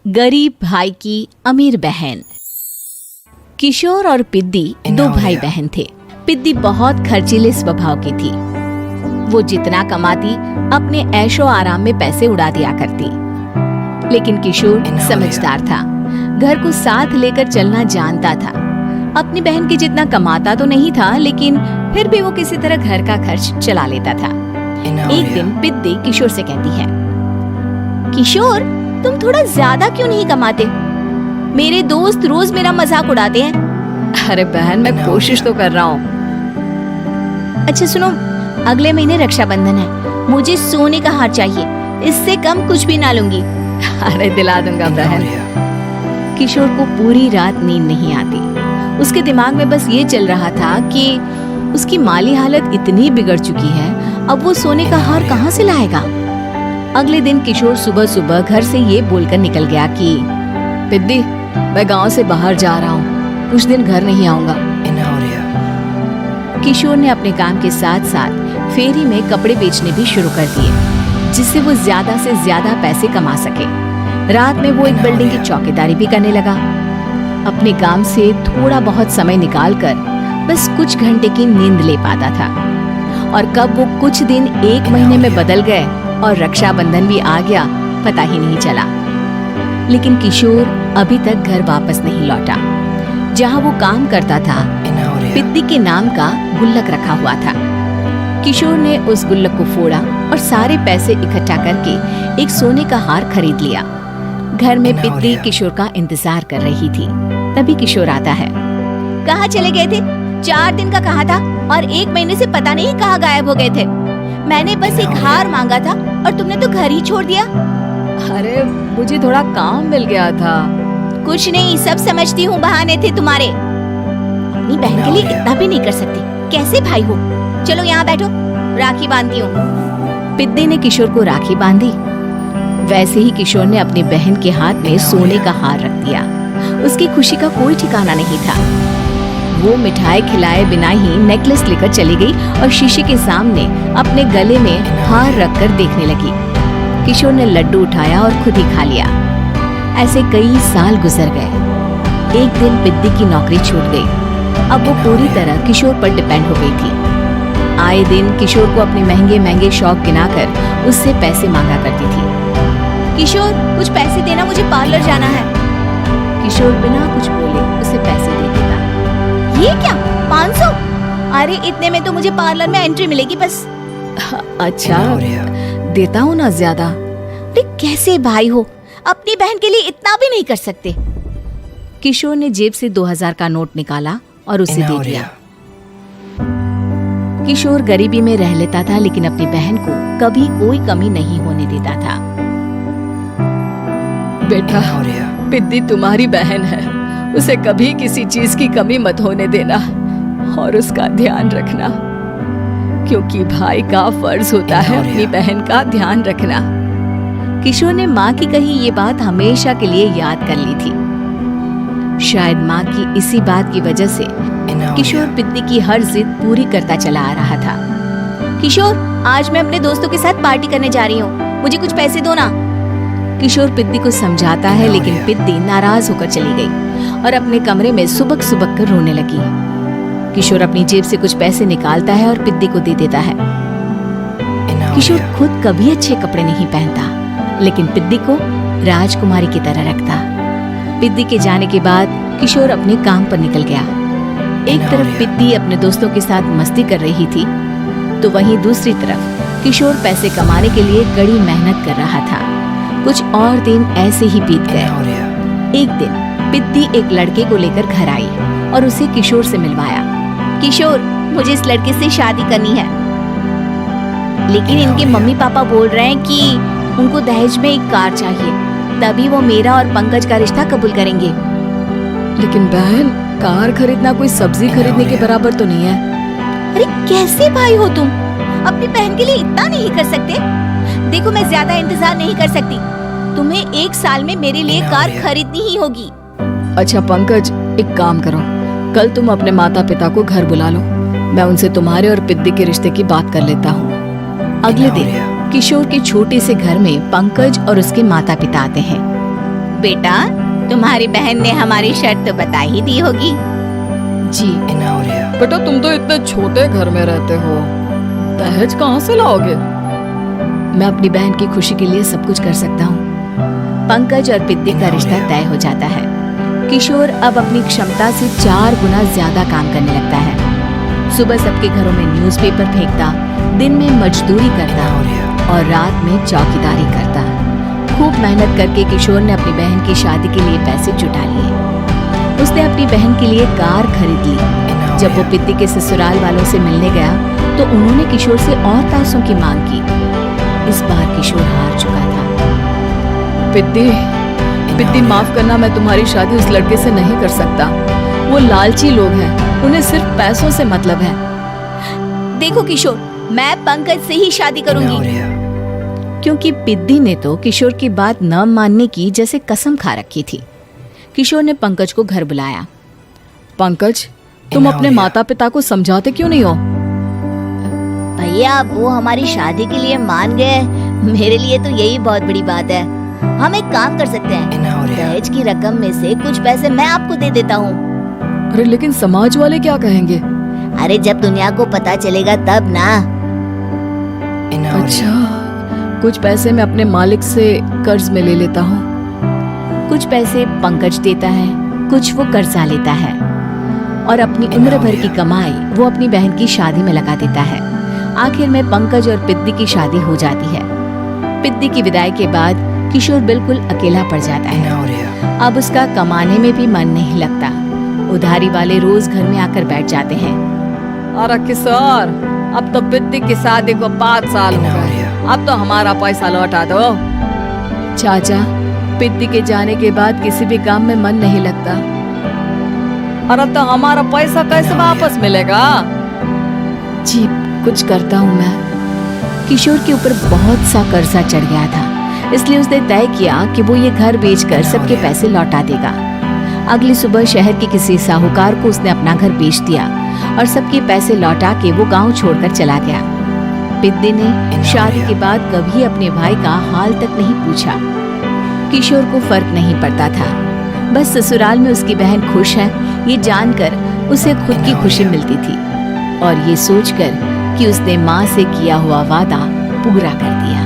गरीब भाई की अमीर बहन। किशोर और पिद्दी दो भाई बहन थे। पिद्दी बहुत खर्चीले स्वभाव की थी। वो जितना कमाती अपने ऐशो आराम में पैसे उड़ा दिया करती। लेकिन किशोर समझदार था, घर को साथ लेकर चलना जानता था। अपनी बहन की जितना कमाता तो नहीं था, लेकिन फिर भी वो किसी तरह घर का खर्च चला लेता था। एक दिन पिद्दी किशोर से कहती है, किशोर तुम थोड़ा ज्यादा क्यों नहीं कमाते? मेरे दोस्त रोज मेरा मजाक उड़ाते हैं। अरे बहन, मैं कोशिश तो कर रहा हूँ। अच्छा सुनो, अगले महीने रक्षाबंधन है, मुझे सोने का हार चाहिए, इससे कम कुछ भी ना लूंगी। अरे दिला दूंगा बहन। किशोर को पूरी रात नींद नहीं आती। उसके दिमाग में बस ये चल रहा था कि उसकी माली हालत इतनी बिगड़ चुकी है, अब वो सोने का हार कहाँ से लाएगा। अगले दिन किशोर सुबह सुबह घर से ये बोलकर निकल गया कि पिद्दी, मैं गांव से बाहर जा रहा हूँ, कुछ दिन घर नहीं आऊंगा। किशोर ने अपने काम के साथ साथ फेरी में कपड़े बेचने भी शुरू कर दिए, जिससे वो ज्यादा से ज्यादा पैसे कमा सके। रात में वो एक बिल्डिंग की चौकीदारी भी करने लगा। अपने काम से थोड़ा बहुत समय निकालकर बस कुछ घंटे की नींद ले पाता था। और कब वो कुछ दिन एक महीने में बदल गए और रक्षाबंधन भी आ गया, पता ही नहीं चला। लेकिन किशोर अभी तक घर वापस नहीं लौटा। जहाँ वो काम करता था, पिद्दी के नाम का गुल्लक रखा हुआ था। किशोर ने उस गुल्लक को फोड़ा और सारे पैसे इकट्ठा करके एक सोने का हार खरीद लिया। घर में पिद्दी किशोर का इंतजार कर रही थी। तभी किशोर आता है। कहाँ चले गए थे? 4 दिन का कहा था और 1 महीने से पता नहीं कहाँ गायब हो गए थे। मैंने बस एक हार मांगा था और तुमने तो घर ही छोड़ दिया। अरे मुझे थोड़ा काम मिल गया था। कुछ नहीं, सब समझती हूँ, बहाने थे तुम्हारे। अपनी बहन के लिए इतना भी नहीं कर सकते, कैसे भाई हो? चलो यहाँ बैठो, राखी बांधती हूँ। पिद्दी ने किशोर को राखी बांधी। वैसे ही किशोर ने अपनी बहन के हाथ में सोने का हार रख दिया। उसकी खुशी का कोई ठिकाना नहीं था। वो मिठाई खिलाए बिना ही नेकलेस लेकर चली गई और शीशे के सामने अपने गले में हार रखकर देखने लगी। किशोर ने लड्डू उठाया और खुद ही खा लिया। ऐसे कई साल गुजर गए। एक दिन पिद्दी की नौकरी छूट गई। अब वो पूरी तरह किशोर पर डिपेंड हो गई थी। आए दिन किशोर को अपने महंगे महंगे शौक गिनाकर उससे पैसे मांगा करती थी। किशोर कुछ पैसे देना, मुझे पार्लर जाना है। किशोर बिना कुछ बोले उसे पैसे दे देता। ये क्या, 500? अरे इतने में तो मुझे पार्लर में एंट्री मिलेगी बस। अच्छा देता हूँ ना ज्यादा। अरे कैसे भाई हो, अपनी बहन के लिए इतना भी नहीं कर सकते। किशोर ने जेब से 2000 का नोट निकाला और उसे दे दिया। किशोर गरीबी में रह लेता था, लेकिन अपनी बहन को कभी कोई कमी नहीं होने देता था। बेटा, पिद्दी तुम्हारी बहन है, उसे कभी किसी चीज की कमी मत होने देना और उसका ध्यान रखना, क्योंकि भाई का फर्ज होता है अपनी बहन का ध्यान रखना। किशोर ने माँ की कही ये बात हमेशा के लिए याद कर ली थी। शायद माँ की इसी बात की वजह से किशोर पिद्दी की हर जिद पूरी करता चला आ रहा था। किशोर, आज मैं अपने दोस्तों के साथ पार्टी करने जा रही हूँ, मुझे कुछ पैसे दो ना। किशोर पिद्दी को समझाता है, लेकिन पिद्दी नाराज होकर चली गई और अपने कमरे में सुबक सुबक कर रोने लगी। किशोर अपनी जेब से कुछ पैसे निकालता है और पिद्दी को दे देता है। किशोर खुद कभी अच्छे कपड़े नहीं पहनता, लेकिन पिद्दी को राजकुमारी की तरह रखता। पिद्दी के जाने के बाद किशोर अपने काम पर निकल गया। एक तरफ पिद्दी अपने दोस्तों के साथ मस्ती कर रही थी, तो वहीं दूसरी तरफ किशोर पैसे कमाने के लिए कड़ी मेहनत कर रहा था। कुछ और दिन ऐसे ही बीत गए। एक दिन पिद्दी एक लड़के को लेकर घर आई और उसे किशोर से मिलवाया। किशोर, मुझे इस लड़के से शादी करनी है, लेकिन इनके मम्मी पापा बोल रहे हैं कि उनको दहेज में एक कार चाहिए, तभी वो मेरा और पंकज का रिश्ता कबूल करेंगे। लेकिन बहन, कार खरीदना कोई सब्जी खरीदने के बराबर तो नहीं है। अरे कैसे भाई हो तुम, अपनी बहन के लिए इतना नहीं कर सकते? देखो, मैं ज्यादा इंतजार नहीं कर सकती, तुम्हें 1 साल में मेरे लिए कार खरीदनी ही होगी। अच्छा पंकज, एक काम करो, कल तुम अपने माता पिता को घर बुला लो, मैं उनसे तुम्हारे और पिद्दी के रिश्ते की बात कर लेता हूँ। अगले दिन किशोर के छोटे से घर में पंकज और उसके माता पिता आते हैं। बेटा, तुम्हारी बहन ने हमारी शर्त तो बता ही दी होगी। जी बेटा, तुम तो इतने छोटे घर में रहते हो, दहेज कहाँ से लाओगे? मैं अपनी बहन की खुशी के लिए सब कुछ कर सकता हूँ। पंकज और पिद्दी का रिश्ता तय हो जाता है। किशोर अब अपनी क्षमता से 4 गुना ज्यादा काम करने लगता है। सुबह सबके घरों में न्यूज़पेपर फेंकता, दिन में मजदूरी करता और रात में चौकीदारी करता। खूब मेहनत करके किशोर ने अपनी बहन की शादी के लिए पैसे जुटा लिए। उसने अपनी बहन के लिए कार खरीद ली। जब वो पिद्दी के ससुराल वालों से मिलने गया तो उन्होंने किशोर से और पैसों की मांग की। इस बार किशोर हार चुका था। पिद्दी, माफ करना, मैं तुम्हारी शादी उस लड़के से नहीं कर सकता। वो लालची लोग हैं, उन्हें सिर्फ पैसों से मतलब है। देखो किशोर, मैं पंकज से ही शादी करूंगी। क्योंकि पिद्दी ने तो किशोर की बात न मानने की जैसे कसम खा रखी थी। किशोर ने पंकज को घर बुलाया। पंकज, तुम अपने माता पिता को समझाते क्यों नहीं हो? भैया, वो हमारी शादी के लिए मान गए, मेरे लिए तो यही बहुत बड़ी बात है। हम एक काम कर सकते हैं, दहेज की रकम में से कुछ पैसे मैं आपको दे देता हूँ। अरे लेकिन समाज वाले क्या कहेंगे? अरे जब दुनिया को पता चलेगा तब ना। अच्छा, कुछ पैसे मैं अपने मालिक से कर्ज में ले लेता हूँ। कुछ पैसे पंकज देता है, कुछ वो कर्जा लेता है और अपनी उम्र भर की कमाई वो अपनी बहन की शादी में लगा देता है। आखिर में पंकज और पिद्दी की शादी हो जाती है। पिद्दी की विदाई के बाद किशोर बिल्कुल अकेला पड़ जाता है। अब उसका कमाने में भी मन नहीं लगता। उधारी वाले रोज घर में आकर बैठ जाते हैं। अरे किशोर, अब तो पिद्दी की शादी को 5 साल हो गए, अब तो हमारा पैसा लौटा दो। चाचा, पिद्दी के जाने के बाद किसी भी काम में मन नहीं लगता। अरे तो हमारा पैसा कैसे वापस मिलेगा? जी, कुछ करता हूँ मैं। किशोर के ऊपर बहुत सा कर्जा चढ़ गया था, इसलिए उसने तय किया कि वो ये घर बेचकर सबके पैसे लौटा देगा। अगली सुबह शहर के किसी साहूकार को उसने अपना घर बेच दिया और सबके पैसे लौटा के वो गांव छोड़कर चला गया। पिद्दी ने शादी के बाद कभी अपने भाई का हाल तक नहीं पूछा। किशोर को फर्क नहीं पड़ता था, बस ससुराल में उसकी बहन खुश है ये जानकर उसे खुद की खुशी मिलती थी और ये सोचकर कि उसने माँ से किया हुआ वादा पूरा कर दिया।